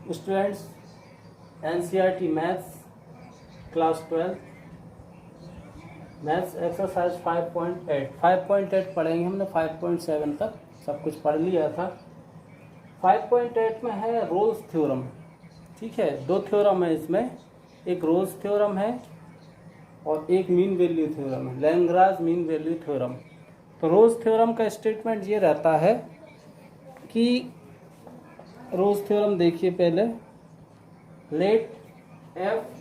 Students, NCERT maths class 12 maths exercise 5.8 पढ़ेंगे हमने। 5.7 तक सब कुछ पढ़ लिया था। 5.8 में है रोल्स थ्योरम। ठीक है, दो थ्योरम है इसमें, एक रोल्स थ्योरम है और एक मीन वैल्यू थ्योरम है, लैग्रांज मीन वैल्यू थ्योरम। तो रोल्स थ्योरम का स्टेटमेंट ये रहता है कि रोल्स थ्योरम देखिए पहले, लेट एफ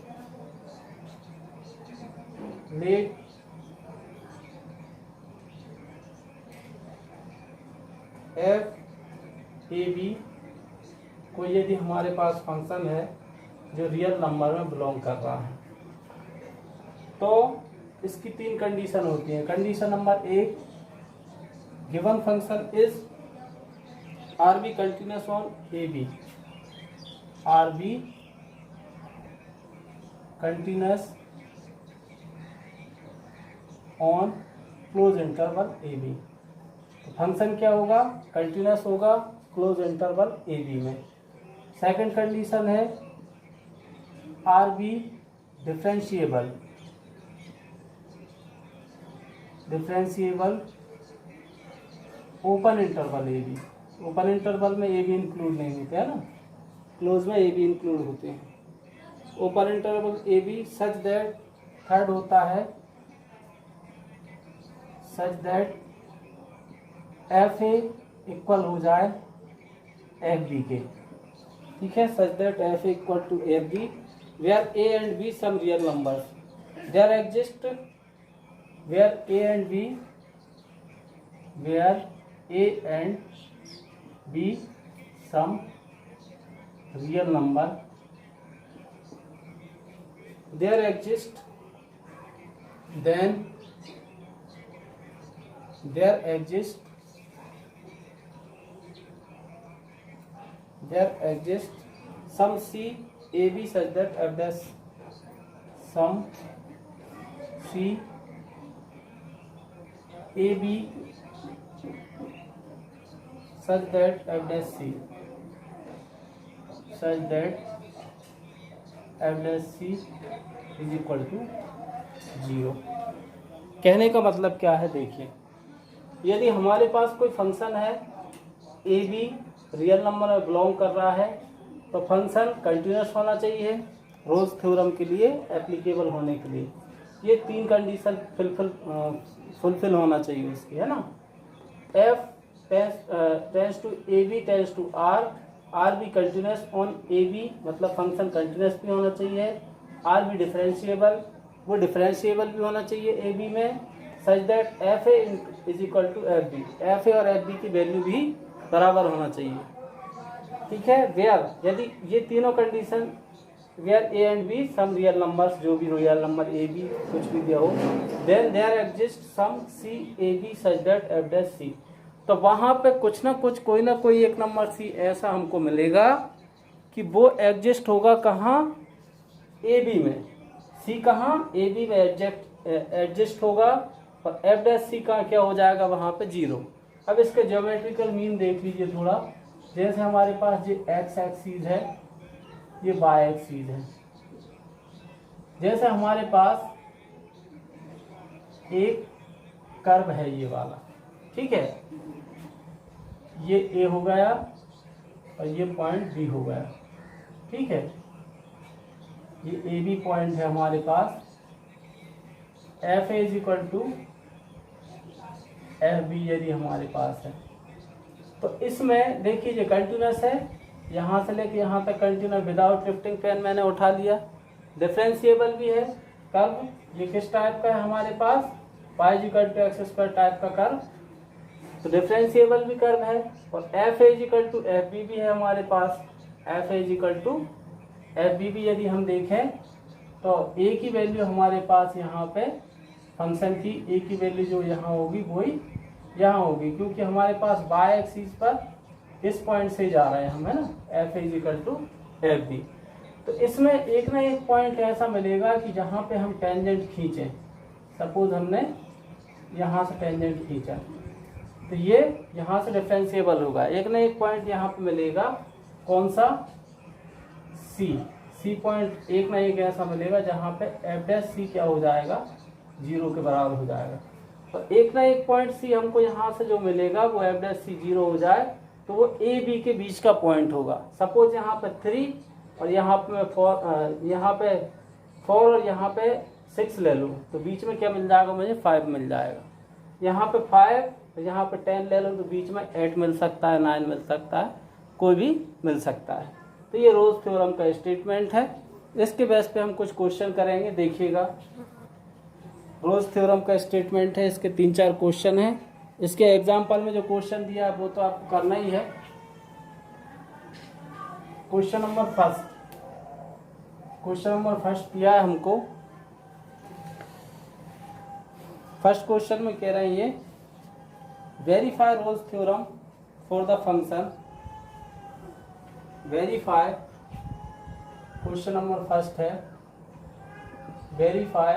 ए बी कोई यदि हमारे पास फंक्शन है जो रियल नंबर में बिलोंग कर रहा है, तो इसकी तीन कंडीशन होती हैं। Condition number 1, given function is are be continuous on a b, are be continuous on closed interval a b. तो फंक्शन क्या होगा, कंटिन्यूअस होगा क्लोज इंटरवल ए बी में। सेकंड कंडीशन है are be differentiable open interval a b. Open interval में a be include नहीं होते है ना, क्लोज में ए बी इंक्लूड होते हैं। Open interval a B such that, third होता है such that f A equal हो जाए एफ बी के। ठीक है, such that f A equal to F b where a and b some real numbers there exist, where a and b some real number there exist, then there exist some c a b such that f dash some c a b such that f dash c is equal to 0। कहने का मतलब क्या है, देखिए, यदि हमारे पास कोई function है ए बी रियल नंबर में बिलोंग कर रहा है, तो फंक्शन कंटिन्यूअस होना चाहिए रोल्स थ्योरम के लिए एप्लीकेबल होने के लिए। ये तीन कंडीशन फुलफिल होना चाहिए उसकी, है ना। F tends to a b tends to R, are be continuous on a b, मतलब फंक्शन कंटिन्यूअस भी होना चाहिए। आर बी डिफरेंशिएबल, वो डिफरेंशिएबल भी होना चाहिए ए बी में, such that f A is equal to F b, f a और एफ बी की वैल्यू भी बराबर होना चाहिए। ठीक है, वेयर यदि ये तीनों condition, where a and b some real numbers, जो भी रियल नंबर ए बी कुछ भी दिया हो, then there exist some C A B such that F dash C. तो वहाँ पे कुछ ना कुछ, कोई ना कोई एक नंबर सी ऐसा हमको मिलेगा कि वो एग्जिस्ट होगा कहाँ, ए बी में। सी कहाँ, ए बी में एग्जिस्ट होगा, और एफ डैश सी का क्या हो जाएगा वहाँ पे 0। अब इसके ज्योमेट्रिकल मीन देख लीजिए थोड़ा। जैसे हमारे पास ये एक्स एक्सीज है, ये वाई एक्सीज है। जैसे हमारे पास एक कर्व है ये वाला, ठीक है, ये ए हो गया और ये पॉइंट बी हो गया। ठीक है, ये ए बी पॉइंट है हमारे पास। F A is equal to F B यदि हमारे पास है, तो इसमें देखिए ये कंटिन्यूअस है, यहाँ से लेके यहाँ तक कंटिन्यूअस विदाउट लिफ्टिंग पेन मैंने उठा लिया। डिफरेंशिएबल भी है कर्व। ये किस टाइप का है हमारे पास, pi equal to x square type का कर्व, तो डिफरेंशिएबल भी कर्व है। और F A equal to F B भी है हमारे पास। F A equal to F B भी यदि हम देखें तो ए की वैल्यू हमारे पास यहाँ पे फंक्शन की ए की वैल्यू जो यहाँ होगी वही यहाँ होगी, क्योंकि हमारे पास बाय एक्सिस पर इस पॉइंट से जा रहे हैं हम, है ना, f A equal to F b. तो इसमें एक ना एक पॉइंट ऐसा मिलेगा कि जहाँ पे हम टेंजेंट खींचें। सपोज हमने यहाँ से टेंजेंट खींचा, तो ये यहाँ से डिफरेंशिएबल होगा। एक ना एक पॉइंट यहाँ पे मिलेगा, कौन सा, सी पॉइंट एक ना एक ऐसा मिलेगा जहाँ पे एफ डैश सी क्या हो जाएगा, 0 के बराबर हो जाएगा। तो एक ना एक पॉइंट सी हमको यहाँ से जो मिलेगा वो एफ डैश सी 0 हो जाए तो वो ए बी के बीच का पॉइंट होगा। सपोज यहाँ पे 3 और यहाँ पे 4 और यहाँ पे 6 ले लूँ तो बीच में क्या मिल जाएगा मुझे, 5 मिल जाएगा। यहाँ पे 5 और यहाँ पे 10 ले लो तो बीच में 8 मिल सकता है, 9 मिल सकता है, कोई भी मिल सकता है। तो ये रोज थ्योरम का स्टेटमेंट है। इसके बेस पे हम कुछ क्वेश्चन करेंगे। देखिएगा, रोज थ्योरम का स्टेटमेंट है, इसके 3-4 क्वेश्चन हैं। इसके एग्जाम्पल में जो क्वेश्चन दिया है वो तो आपको करना ही है। क्वेश्चन नंबर फर्स्ट दिया है हमको। फर्स्ट क्वेश्चन में कह रहे हैं ये verify Rolle's theorem for the function, verify, question number first है verify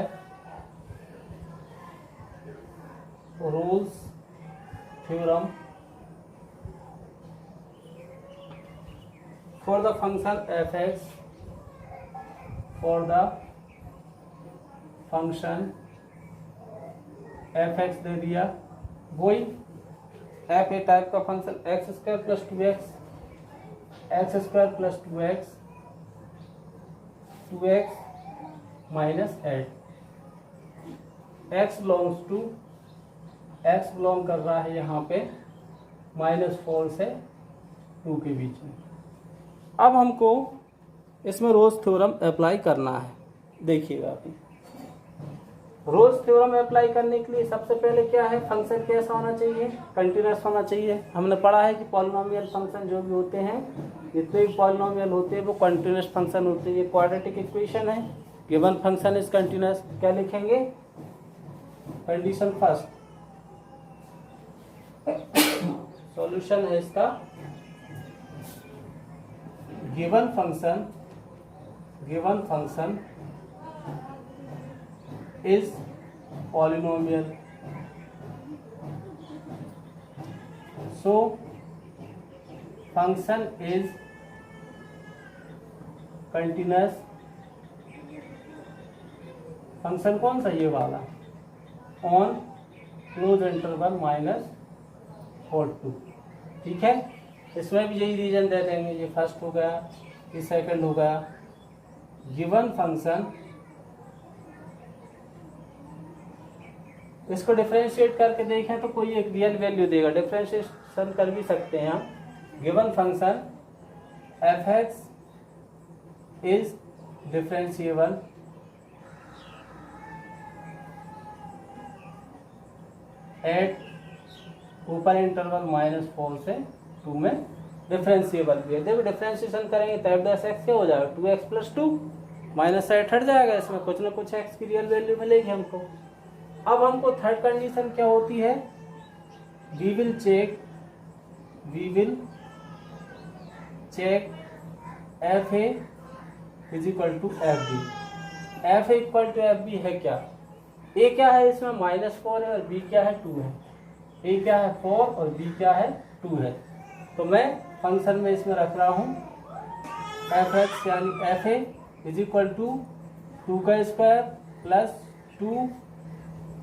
Rolle's theorem for the function F x, for the function F X दे दिया, वही एफ ए टाइप का function X square plus 2x, X square plus 2x minus 8, x belong कर रहा है यहाँ पे -4 से 2 के बीच में। अब हमको इसमें रोज थ्योरम अप्लाई करना है। देखिएगा अभी रोज थ्योरम अप्लाई करने के लिए सबसे पहले क्या है, फंक्शन कैसा होना चाहिए, कंटिन्यूअस होना चाहिए। हमने पढ़ा है कि पॉलिनोमियल फंक्शन जो भी होते हैं, जितने भी पॉलिनोमियल होते हैं वो कंटिन्यूअस फंक्शन होते हैं। ये क्वाड्रेटिक इक्वेशन है, गिवन फंक्शन इज कंटिन्यूअस। क्या लिखेंगे, कंडीशन फर्स्ट, सॉल्यूशन है इसका, given function is polynomial, so function is continuous। Function कौन सा, ये वाला, ऑन क्लोज इंटरवल -4 2। ठीक है, इसमें भी यही रीजन दे देंगे। ये फर्स्ट हो गया, ये सेकंड हो गया। गिवन फंक्शन, इसको डिफरेंशिएट करके देखें तो कोई एक रियल वैल्यू देगा, डिफरेंशिएशन कर भी सकते हैं हम। Given function F x is differentiable eight ऊपर इंटरवल -4 से 2 में डिफरेंशिएबल भी है। देखो डिफरेंशिएशन करेंगे तो एफ डैश एक्स क्या हो जाएगा, 2x + 2 -8 हट जाएगा, इसमें कुछ ना कुछ x की रियल वैल्यू मिलेगी हमको। अब हमको थर्ड कंडीशन क्या होती है, we will check f A is equal to F b. F A equal to F b है क्या, ए क्या है इसमें -4 है और बी क्या है 2 है। ए क्या है 4 और बी क्या है 2 है। तो मैं फंक्शन में इसमें रख रहा हूँ एफ एक्स यानी f A is equal to 2 का स्क्वायर प्लस 2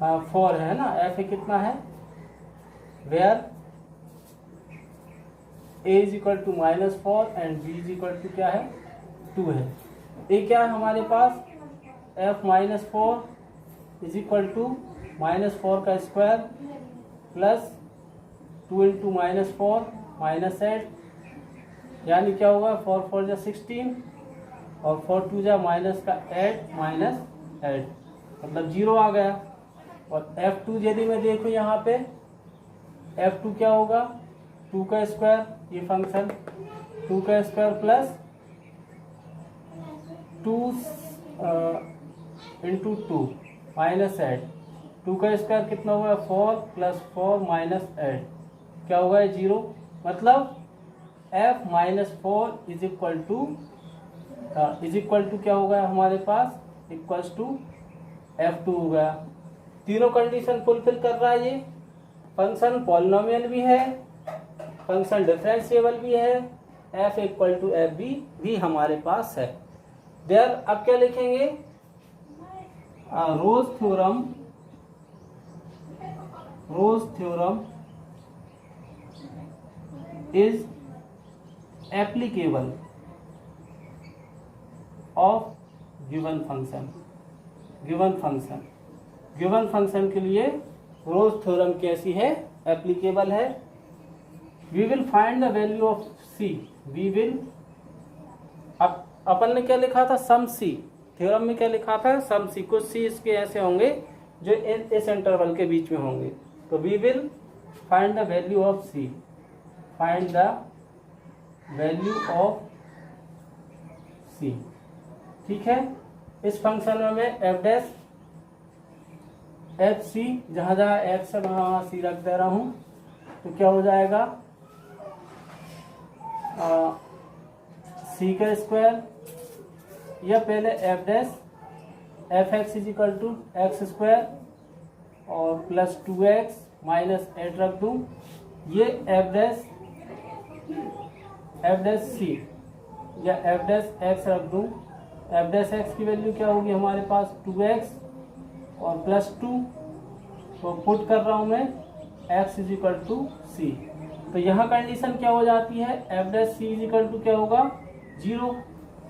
4 है ना। एफ ए कितना है, where a is equal to -4 and b is equal to क्या है 2 है। ए क्या है हमारे पास, एफ -4 इज इक्वल टू -4 का स्क्वायर प्लस 2 इंटू -4 -8, यानी क्या होगा 4 4 जा 16 और 4 2 जा -8 मतलब 0 आ गया। और f2 यदि मैं देखूं यहाँ पे f2 क्या होगा, 2 का स्क्वायर, ये फंक्शन 2 का स्क्वायर प्लस 2 इंटू 2 -8, 2 का स्क्वायर कितना हुआ 4 + 4 -8 क्या होगा 0। मतलब f -4 इज इक्वल टू क्या होगा हमारे पास, इक्वल्स टू f2 हो गया। तीनों कंडीशन फुलफिल कर रहा है ये। फंक्शन पॉलिनोमियल भी है, फंक्शन डिफरेंशिएबल भी है F equal to F B भी हमारे पास है। देयर अब क्या लिखेंगे, Rolle's theorem is applicable of given function के लिए रोज थ्योरम कैसी है, एप्लीकेबल है। We will find the value of C, we will, अपन ने क्या लिखा था, सम सी, थ्योरम में क्या लिखा था, सम सी, कुछ सी इसके ऐसे होंगे जो इस इंटरवल के बीच में होंगे। तो we will find the value of C, find the value of C, ठीक है। इस फंक्शन में मैं एफ डैश एफ सी, जहाँ जहाँ एफ से वहाँ सी रख दे रहा हूँ, तो क्या हो जाएगा, सी का स्क्वायर, या पहले f dash f x is equal to x square और प्लस 2x माइनस 8 रख दूँ, ये एफ डैश सी या एफ डैश एक्स रख दूँ। एफ डैश एक्स की वैल्यू क्या होगी हमारे पास, 2x और प्लस 2, तो पुट कर रहा हूँ मैं x is equal to c. तो यहाँ कंडीशन क्या हो जाती है, f dash c is equal to क्या होगा, 0।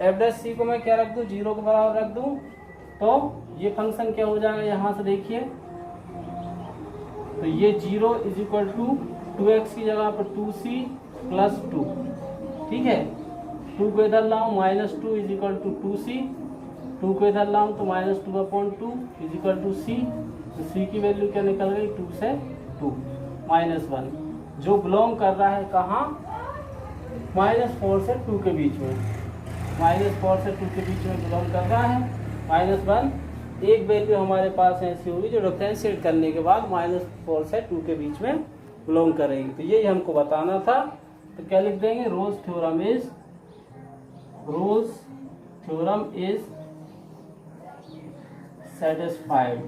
एफ डैश सी को मैं क्या रख दूँ, 0 के बराबर रख दूँ, तो ये फंक्शन क्या हो जाएगा, यहाँ से देखिए, तो ये 0 इज इक्वल टू 2x की जगह पर 2c प्लस 2, ठीक है। 2 को इधर लाऊं, minus 2 is equal to 2c, 2 को इधर लाऊं तो minus 2/2 is equal to c, तो c की वैल्यू क्या निकल गई, 2 से 2 माइनस 1, जो बिलोंग कर रहा है कहाँ, -4 से 2 के बीच में, -4 से 2 के बीच में बिलोंग कर रहा है। -1 एक वैल्यू हमारे पास ऐसी होगी जो डिफरेंशिएट करने के बाद -4 से 2 के बीच में बिलोंग करेगी। तो यही हमको बताना था। तो क्या लिख देंगे, रोज थ्योरम इज सेटिस्फाइड।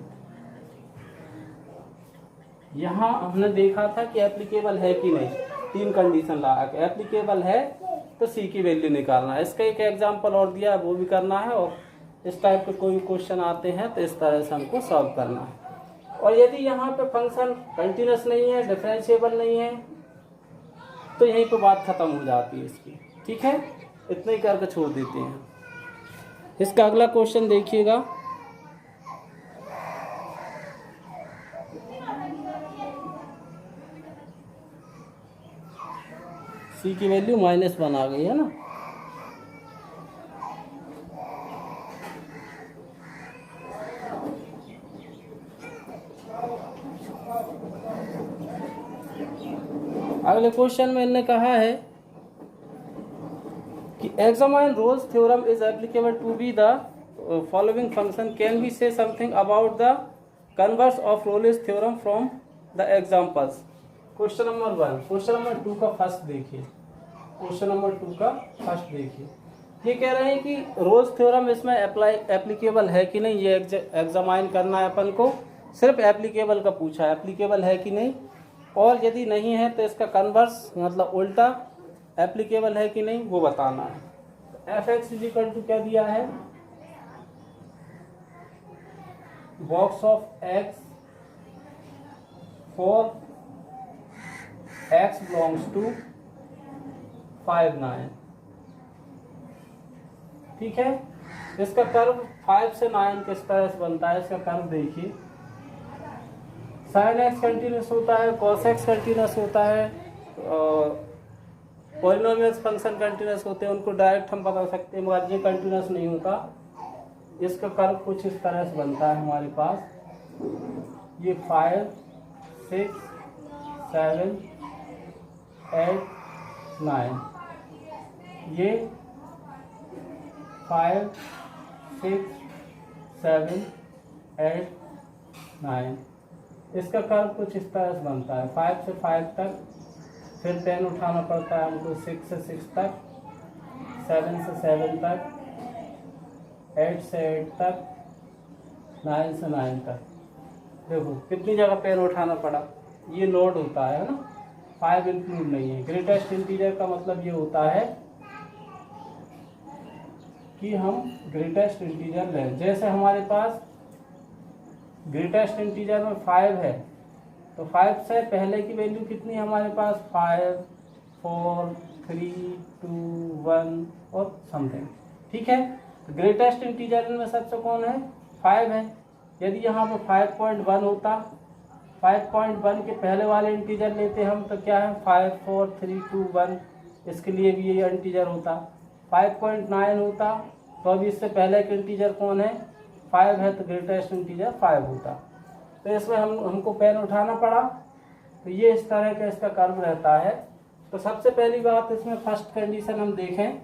यहाँ हमने देखा था कि एप्लीकेबल है कि नहीं, 3 कंडीशन लगा के एप्लीकेबल है तो सी की वैल्यू निकालना है। इसका एक एग्जांपल और दिया है, वो भी करना है, और इस टाइप के कोई क्वेश्चन आते हैं तो इस तरह से हमको सॉल्व करना है। और यदि यहाँ पे फंक्शन कंटिन्यूस नहीं है, डिफरेंशिएबल नहीं है, तो यहीं पे बात खत्म हो जाती है इसकी, ठीक है। इतना ही करके छोड़ देते हैं। इसका अगला क्वेश्चन देखिएगा, सी की वैल्यू -1 आ गई है ना। अगले क्वेश्चन में इन्होंने कहा है कि examine Rolle's theorem is applicable to be the following function, can be say something about the converse of Rolle's theorem from the examples. Question number 1, question number 2 का फर्स्ट देखिए, क्वेश्चन नंबर 2 का first देखिए। ये कह रहे हैं कि रोज theorem इसमें एप्लीकेबल है कि नहीं, ये एग्जामाइन करना है अपन को। सिर्फ एप्लीकेबल का पूछा है, एप्लीकेबल है कि नहीं, और यदि नहीं है तो इसका कन्वर्स मतलब उल्टा एप्लीकेबल है कि नहीं वो बताना है। F x is equal to क्या दिया है, box of x for x belongs to 5 9, ठीक है। इसका कर्व 5 से 9 किस तरह से बनता है, इसका कर्व देखिए। sin x कंटिन्यूस होता है, cos x कंटिन्यूस होता है, पॉलिनोमियल्स फंक्शन कंटिन्यूस होते हैं, उनको डायरेक्ट हम बता सकते हैं, मगर ये कंटिन्यूस नहीं होता। इसका कर्व कुछ इस तरह से बनता है हमारे पास, ये 5 6 7 8 9, ये 5 6 7 8 9, इसका कर्व कुछ इस तरह से बनता है। 5 से 5 तक, फिर 10 उठाना पड़ता है हमको, 6 से 6 तक, 7 से 7 तक, 8 से 8 तक, 9 से 9 तक। देखो कितनी जगह पेन उठाना पड़ा, ये नोड होता है ना, 5 इंक्लूड नहीं है। ग्रेटेस्ट इंटीजर का मतलब ये होता है कि हम ग्रेटेस्ट इंटीजर लें। जैसे हमारे पास ग्रेटेस्ट इंटीजर में 5 है, तो 5 से पहले की वैल्यू कितनी है हमारे पास? 5, 4, 3, 2, 1 और समथिंग। ठीक है, तो ग्रेटेस्ट इंटीजर में सबसे कौन है? 5 है। यदि यहाँ पर 5.1 होता, 5.1 के पहले वाले इंटीजर लेते हम तो क्या है? 5, 4, 3, 2, 1, इसके लिए भी ये इंटीजर होता। 5.9 होता तो अभी इससे पहले के इंटीजर कौन है? 5 है, तो ग्रेटेस्ट इंटीजर 5 होता। तो इसमें हमको पेन उठाना पड़ा। तो ये इस तरह का इसका कर्व रहता है। तो सबसे पहली बात इसमें फर्स्ट कंडीशन हम देखें,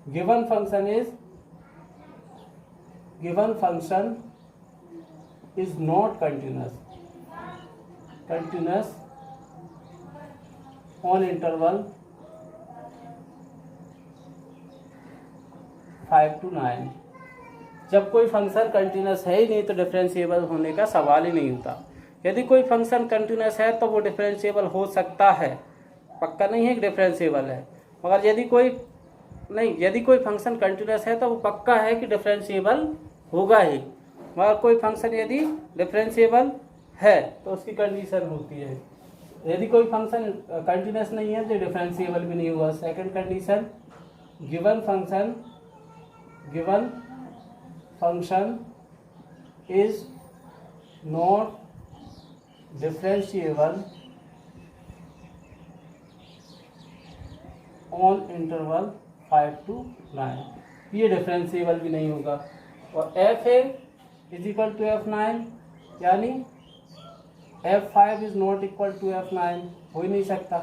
given function is not continuous on interval 5 to 9। जब कोई फंक्शन कंटिन्यूअस है ही नहीं तो डिफरेंशिएबल होने का सवाल ही नहीं होता। यदि कोई फंक्शन कंटिन्यूअस है तो वो डिफरेंशिएबल हो सकता है, पक्का नहीं है कि डिफरेंशिएबल है। मगर यदि कोई फंक्शन कंटिन्यूअस है तो वो पक्का है कि डिफरेंशिएबल होगा ही। मगर कोई फंक्शन यदि डिफरेंशिएबल है तो उसकी कंडीशन होती है। यदि कोई फंक्शन कंटिन्यूअस नहीं है तो डिफरेंशिएबल भी नहीं हुआ। Second condition, given function is not differentiable on interval 5 to 9। ये डिफरेंशिएबल भी नहीं होगा। और F A is equal to F9, यानी F5 is not equal to F9, हो ही नहीं सकता।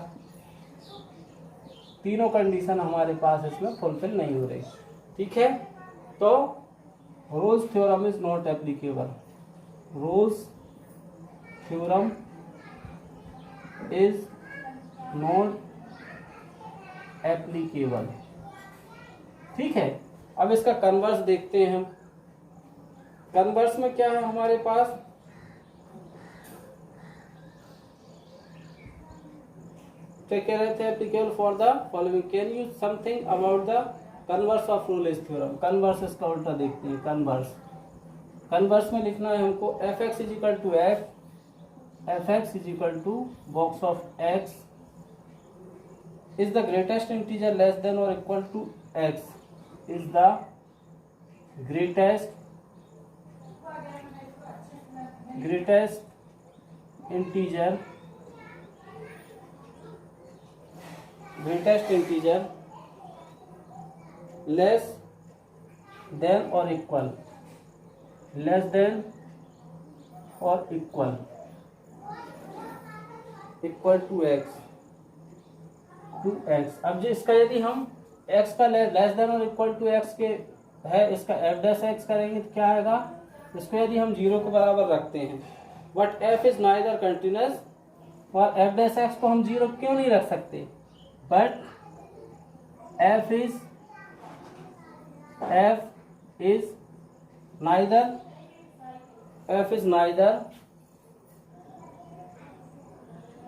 तीनों कंडीशन हमारे पास इसमें फुलफिल नहीं हो रही। ठीक है, तो roles theorem is not applicable. Roles theorem is not applicable. ठीक है, अब इसका कन्वर्स देखते हैं हम। कन्वर्स में क्या है हमारे पास? क्या कह रहे थे? Applicable for the following. Can you something about the converse of Rolle's theorem. Converse इसका उल्टा देखते हैं। कन्वर्स में लिखना है हमको fx is equal to fx is equal to box of x is the greatest integer less than or equal to x, is the greatest integer less than or equal to x to x. अब जो इसका यदि हम x का less than और equal to x के है, इसका f डैश x करेंगे तो क्या आएगा? इसको यदि हम 0 के बराबर रखते हैं, but f is neither continuous, और f डैश x को हम 0 क्यों नहीं रख सकते? But f is neither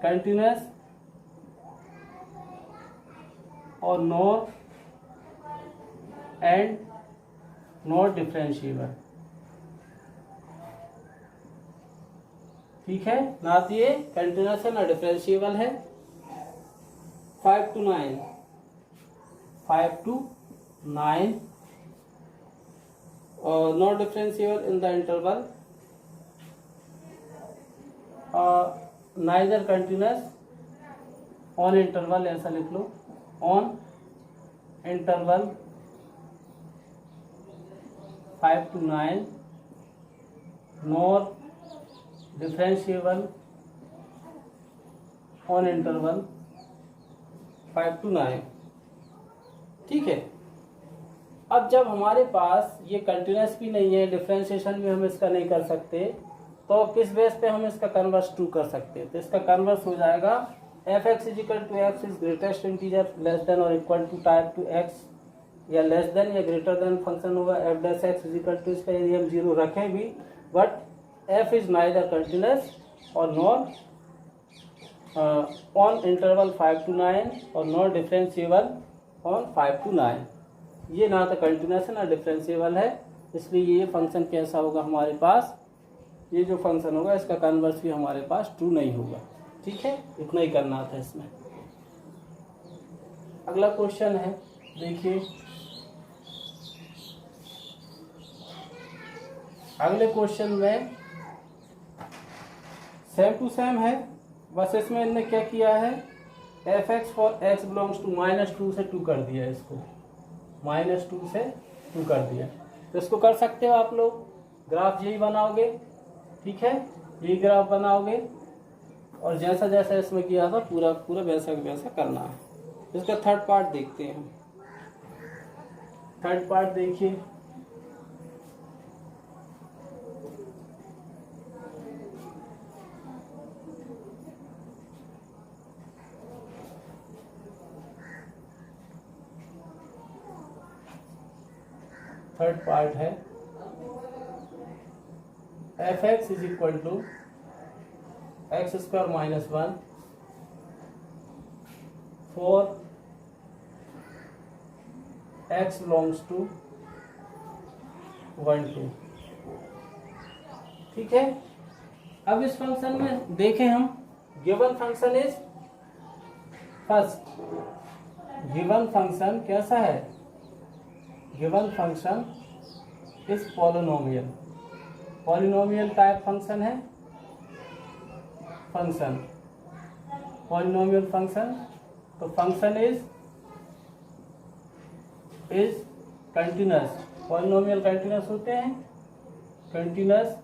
continuous और नॉट डिफरेंशिएबल। ठीक है, ना तो ये कंटिन्यूअस है ना डिफरेंशिएबल है। 5 to 9 और not differentiable in the interval neither continuous on interval, ऐसा लिख लो, on interval 5 to 9 not differentiable on interval 5 to 9। ठीक है, अब जब हमारे पास ये कंटिन्यूअस भी नहीं है, डिफरेंशिएशन भी हम इसका नहीं कर सकते, तो किस बेस पे हम इसका कन्वर्स टू कर सकते हैं? तो इसका कन्वर्स हो जाएगा fx is equal to x is greatest integer less than और equal to type to x, या लेस देन या ग्रेटर देन फंक्शन होगा f dash x is equal to, इसका यदि हम 0 रखें भी, but f is neither continuous और नॉट ऑन इंटरवल 5 to 9 और नॉट डिफरेंशिएबल ऑन 5 to 9। ये ना तो कंटिन्यूस है ना डिफरेंशिएबल है, इसलिए ये फंक्शन कैसा होगा हमारे पास, ये जो फंक्शन होगा इसका कन्वर्स भी हमारे पास ट्रू नहीं होगा। ठीक है, इतना ही करना था इसमें। अगला क्वेश्चन है, देखिए अगले क्वेश्चन में सेम टू सेम है, बस इसमें इन्होंने क्या किया है, f x for x belongs to -2 से 2 कर दिया, इसको -2 से 2 कर दिया। तो इसको कर सकते हो आप लोग, ग्राफ यही बनाओगे, ठीक है, यही ग्राफ बनाओगे और जैसा जैसा इसमें किया था पूरा पूरा वैसा वैसा करना है। इसका थर्ड पार्ट देखते हैं। थर्ड पार्ट देखिए, थर्ड पार्ट है f x is equal to x square -1 for x belongs to 1 2। ठीक है, अब इस फंक्शन में देखें हम, given function is first, given function कैसा है, given function is polynomial, polynomial type function है, फंक्शन पॉलिनोमियल फंक्शन। तो function is continuous, polynomial continuous होते हैं, कंटिन्यूस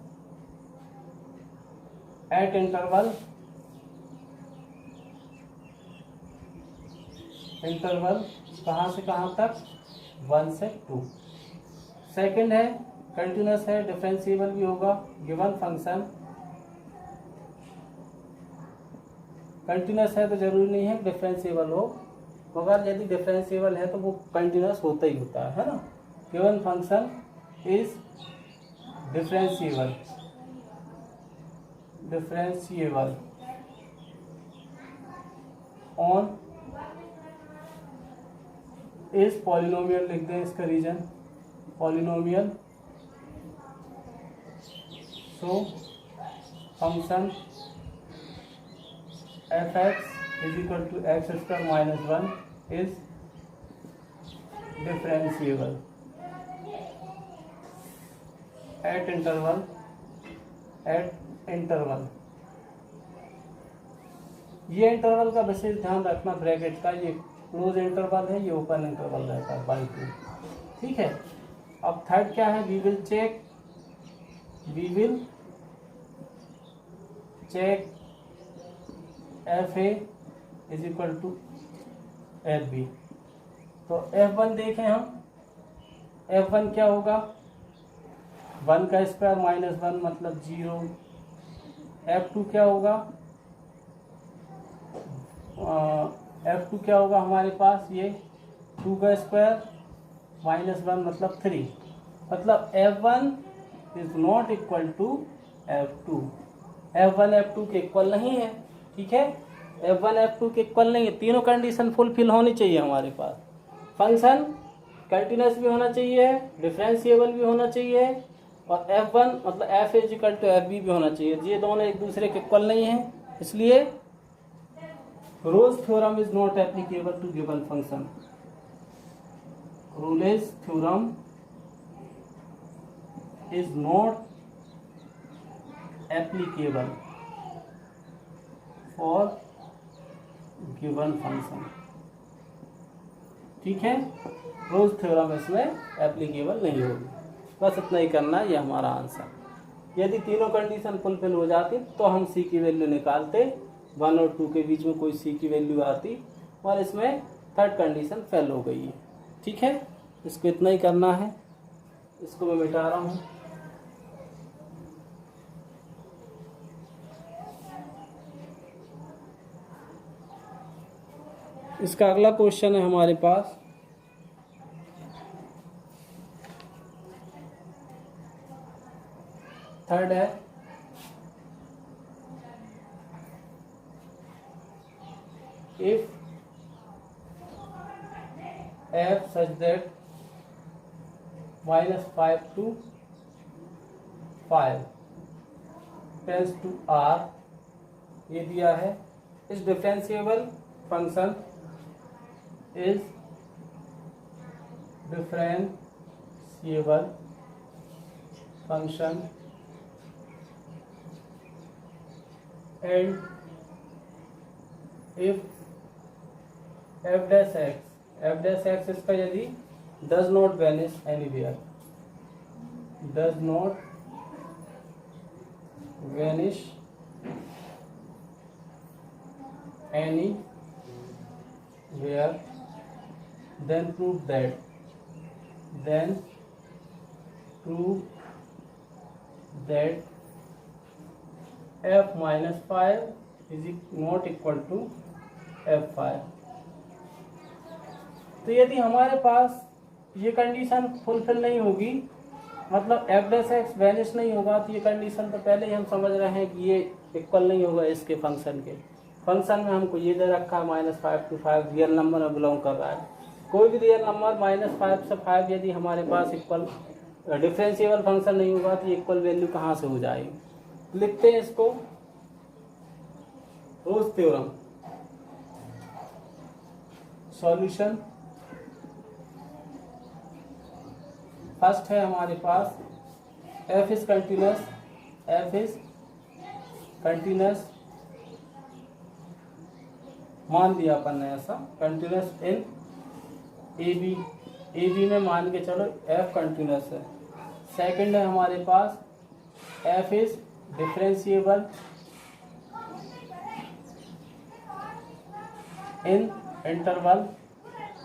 एट इंटरवल, इंटरवल कहाँ से कहाँ तक, 1 से 2। सेकंड है कंटिन्यूस है, डिफरेंशिएबल भी होगा, गिवन फंक्शन कंटिन्यूस है तो जरूरी नहीं है डिफरेंशिएबल हो, मगर यदि डिफरेंशिएबल है तो वो कंटिन्यूस होता ही होता है ना। Given function is differentiable, differentiable on is polynomial, लिख दें इसका reason, polynomial. So function F x is equal to x square -1 is differentiable at interval, at interval. ये इंटरवल का विशेष ध्यान रखना, ब्रैकेट का, ये क्लोज इंटरवल है, ये ओपन इंटरवल रहता है 1 2। ठीक है, अब थर्ड क्या है, we will check f A is equal to F b. तो F1 देखें हम, F1 क्या होगा, 1 का स्क्वायर -1 मतलब 0। F2 क्या होगा, F2 क्या होगा हमारे पास, ये 2 का स्क्वायर -1 मतलब 3, मतलब F1 is not equal to F2, F1 F2 के इक्वल नहीं है। ठीक है, F1 F2 के इक्वल नहीं है, तीनों कंडीशन फुलफिल होनी चाहिए हमारे पास। फंक्शन कंटिन्यूस भी होना चाहिए, डिफरेंशिएबल भी होना चाहिए, और F1 मतलब F is equal to FB भी होना चाहिए। ये दोनों एक दूसरे के इक्वल नहीं है, इसलिए Rolle's theorem is not applicable to given function. Rolle's theorem is not applicable for given function. ठीक है, रोल्स थ्योरम इसमें एप्लीकेबल नहीं होगी। बस इतना ही करना है, ये हमारा आंसर। यदि तीनों कंडीशन फुलफिल हो जाती तो हम सी की वैल्यू निकालते, 1 और 2 के बीच में कोई सी की वैल्यू आती, और इसमें थर्ड कंडीशन फेल हो गई है। ठीक है, इसको इतना ही करना है, इसको मैं मिटा रहा हूँ। इसका अगला क्वेश्चन है हमारे पास, थर्ड है if f such that -5 to 5 tends to r, ये दिया है। इस differentiable function is differentiable function and if f dash x इसका यदि does not vanish anywhere, does not vanish anywhere, then prove that f minus 5 is not equal to f5। तो यदि हमारे पास ये कंडीशन फुलफिल नहीं होगी, मतलब f डैश एक्स वैनिश नहीं होगा, तो ये कंडीशन तो पहले ही हम समझ रहे हैं कि ये इक्वल नहीं होगा इसके फंक्शन के। फंक्शन में हमको ये दे रखा है -5 to 5 रियल नंबर में बिलोंग कर रहा है। कोई भी रियल नंबर -5 से 5 यदि हमारे पास इक्वल डिफरेंशिएबल फंक्शन नहीं होगा तो ये इक्वल वैल्यू कहाँ से हो जाएगी। लिखते हैं इसको, रोज थ्योरम। सॉल्यूशन फर्स्ट है हमारे पास f इज कंटिन्यूस, मान दिया अपन ने ऐसा, कंटिन्यूस इन ए बी में मान के चलो f कंटिन्यूस है। सेकंड है हमारे पास f is differentiable in interval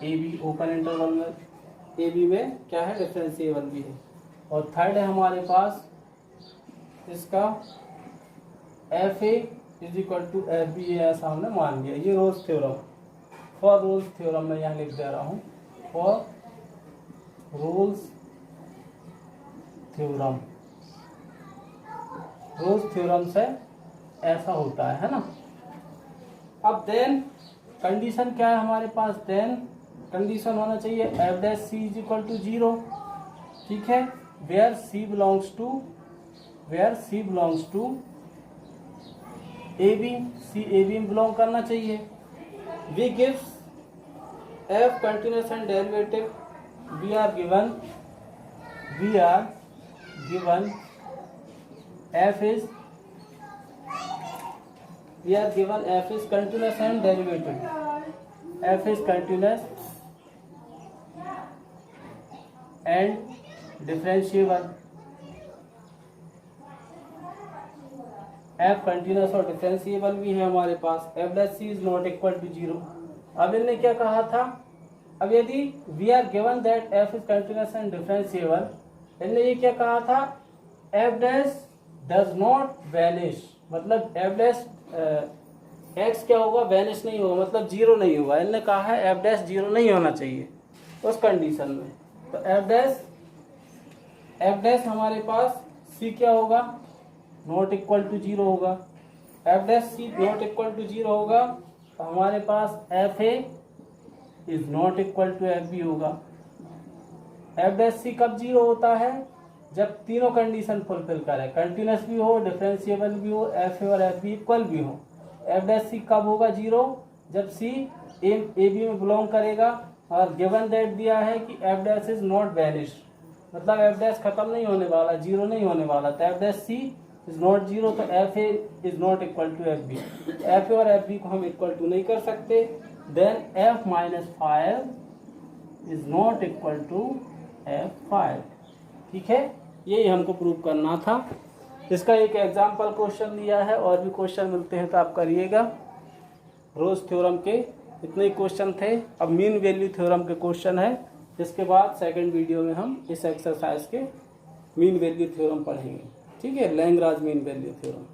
a b, open interval में ए बी में क्या है, डिफरेंशिएबल भी है। और थर्ड है हमारे पास इसका f A is equal to F b, ऐसा हमने मान लिया। ये Rolle's theorem, for Rolle's theorem में यहाँ लिख दे रहा हूँ, for Rolle's theorem. Rolle's theorem से ऐसा होता है ना। अब देन कंडीशन क्या है हमारे पास, देन कंडीशन होना चाहिए f dash c is equal to 0, ठीक है, where c belongs to a b, c A b में बिलोंग करना चाहिए। We gives f continuous and derivative, we are given f is continuous and derivative, f is continuous and differentiable, f continuous और differentiable भी है हमारे पास। f dash c is not equal to 0। अब इनने क्या कहा था, अब यदि we are given that f is continuous and differentiable, इनने ये क्या कहा था, f dash does not vanish, मतलब f डैश x क्या होगा, वैनिश नहीं होगा, मतलब 0 नहीं होगा। इनने कहा है f डैश 0 नहीं होना चाहिए उस कंडीशन में। तो f डैश हमारे पास c क्या होगा, नॉट इक्वल टू 0 होगा। f dash c not equal to 0 होगा तो हमारे पास f a is not equal to f b होगा। f डैश c कब 0 होता है, जब तीनों कंडीशन फुलफिल करे, कंटिन्यूस भी हो, डिफरेंशिएबल भी हो, f a और f b इक्वल भी हो। f डैश c कब होगा 0, जब c a b में बिलोंग करेगा और गिवन दैट दिया है कि f dash is not vanish, मतलब f डैश खत्म नहीं होने वाला, 0 नहीं होने वाला। तो f dash c is not 0, तो f a is not equal to f b। f a और f b को हम इक्वल टू नहीं कर सकते, then f minus 5 is not equal to f5, ठीक है। यही हमको प्रूव करना था। इसका एक एग्जाम्पल क्वेश्चन दिया है, और भी क्वेश्चन मिलते हैं तो आप करिएगा। रोज थ्योरम के इतने ही क्वेश्चन थे। अब मीन वैल्यू थ्योरम के क्वेश्चन है, इसके बाद सेकंड वीडियो में हम इस एक्सरसाइज के मीन वैल्यू थ्योरम पढ़ेंगे, ठीक है, लैंग्राज मीन वैल्यू थ्योरम।